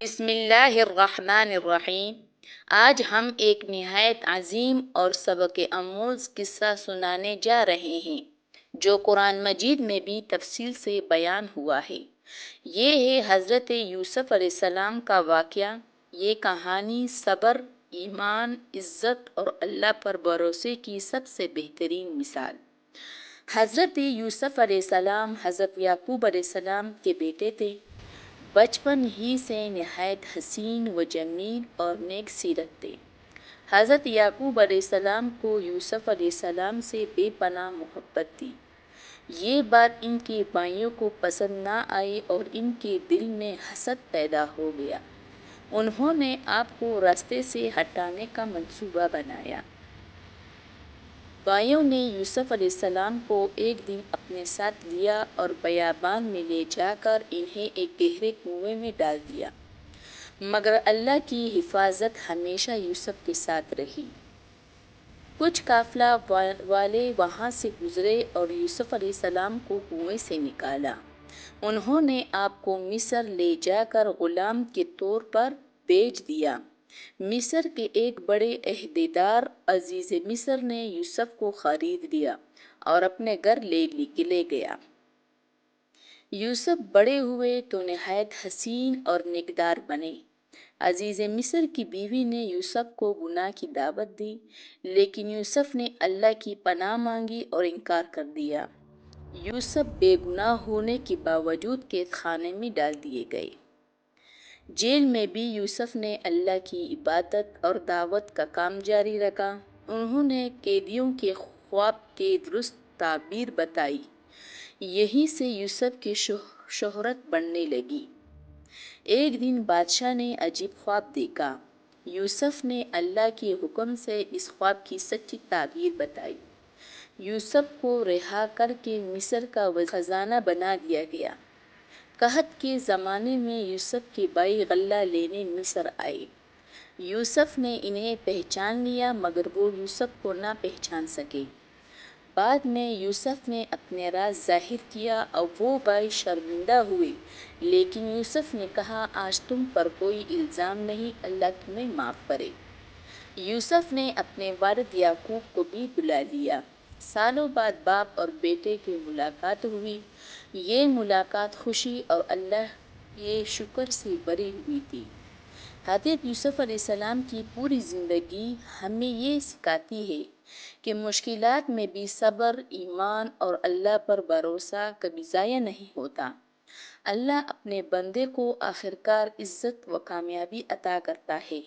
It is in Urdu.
بسم اللہ الرحمن الرحیم۔ آج ہم ایک نہایت عظیم اور سبق آموز قصہ سنانے جا رہے ہیں جو قرآن مجید میں بھی تفصیل سے بیان ہوا ہے۔ یہ ہے حضرت یوسف علیہ السلام کا واقعہ۔ یہ کہانی صبر، ایمان، عزت اور اللہ پر بھروسے کی سب سے بہترین مثال۔ حضرت یوسف علیہ السلام حضرت یعقوب علیہ السلام کے بیٹے تھے۔ بچپن ہی سے نہایت حسین و جمیل اور نیک سیرت تھے۔ حضرت یعقوب علیہ السلام کو یوسف علیہ السلام سے بے پناہ محبت تھی۔ یہ بات ان کے بھائیوں کو پسند نہ آئی اور ان کے دل میں حسد پیدا ہو گیا۔ انہوں نے آپ کو راستے سے ہٹانے کا منصوبہ بنایا۔ بھائیوں نے یوسف علیہ السلام کو ایک دن اپنے ساتھ لیا اور بیابان میں لے جا کر انہیں ایک گہرے کنویں میں ڈال دیا، مگر اللہ کی حفاظت ہمیشہ یوسف کے ساتھ رہی۔ کچھ قافلہ والے وہاں سے گزرے اور یوسف علیہ السلام کو کنویں سے نکالا۔ انہوں نے آپ کو مصر لے جا کر غلام کے طور پر بھیج دیا۔ مصر کے ایک بڑے عہدیدار عزیز مصر نے یوسف کو خرید لیا اور اپنے گھر لے گیا۔ یوسف بڑے ہوئے تو نہایت حسین اور نیکدار بنے۔ عزیز مصر کی بیوی نے یوسف کو گناہ کی دعوت دی، لیکن یوسف نے اللہ کی پناہ مانگی اور انکار کر دیا۔ یوسف بے گناہ ہونے کے باوجود قید خانے میں ڈال دیے گئے۔ جیل میں بھی یوسف نے اللہ کی عبادت اور دعوت کا کام جاری رکھا۔ انہوں نے قیدیوں کے خواب کی درست تعبیر بتائی۔ یہیں سے یوسف کی شہرت بڑھنے لگی۔ ایک دن بادشاہ نے عجیب خواب دیکھا۔ یوسف نے اللہ کے حکم سے اس خواب کی سچی تعبیر بتائی۔ یوسف کو رہا کر کے مصر کا خزانہ بنا دیا گیا۔ قحط کے زمانے میں یوسف کے بھائی غلہ لینے مصر آئے۔ یوسف نے انہیں پہچان لیا مگر وہ یوسف کو نہ پہچان سکے۔ بعد میں یوسف نے اپنے راز ظاہر کیا اور وہ بھائی شرمندہ ہوئے، لیکن یوسف نے کہا آج تم پر کوئی الزام نہیں، اللہ تمہیں معاف کرے۔ یوسف نے اپنے والد یعقوب کو بھی بلا لیا۔ سالوں بعد باپ اور بیٹے کی ملاقات ہوئی۔ یہ ملاقات خوشی اور اللہ کے شکر سے بھری ہوئی تھی۔ حضرت یوسف علیہ السلام کی پوری زندگی ہمیں یہ سکھاتی ہے کہ مشکلات میں بھی صبر، ایمان اور اللہ پر بھروسہ کبھی ضائع نہیں ہوتا۔ اللہ اپنے بندے کو آخرکار عزت و کامیابی عطا کرتا ہے۔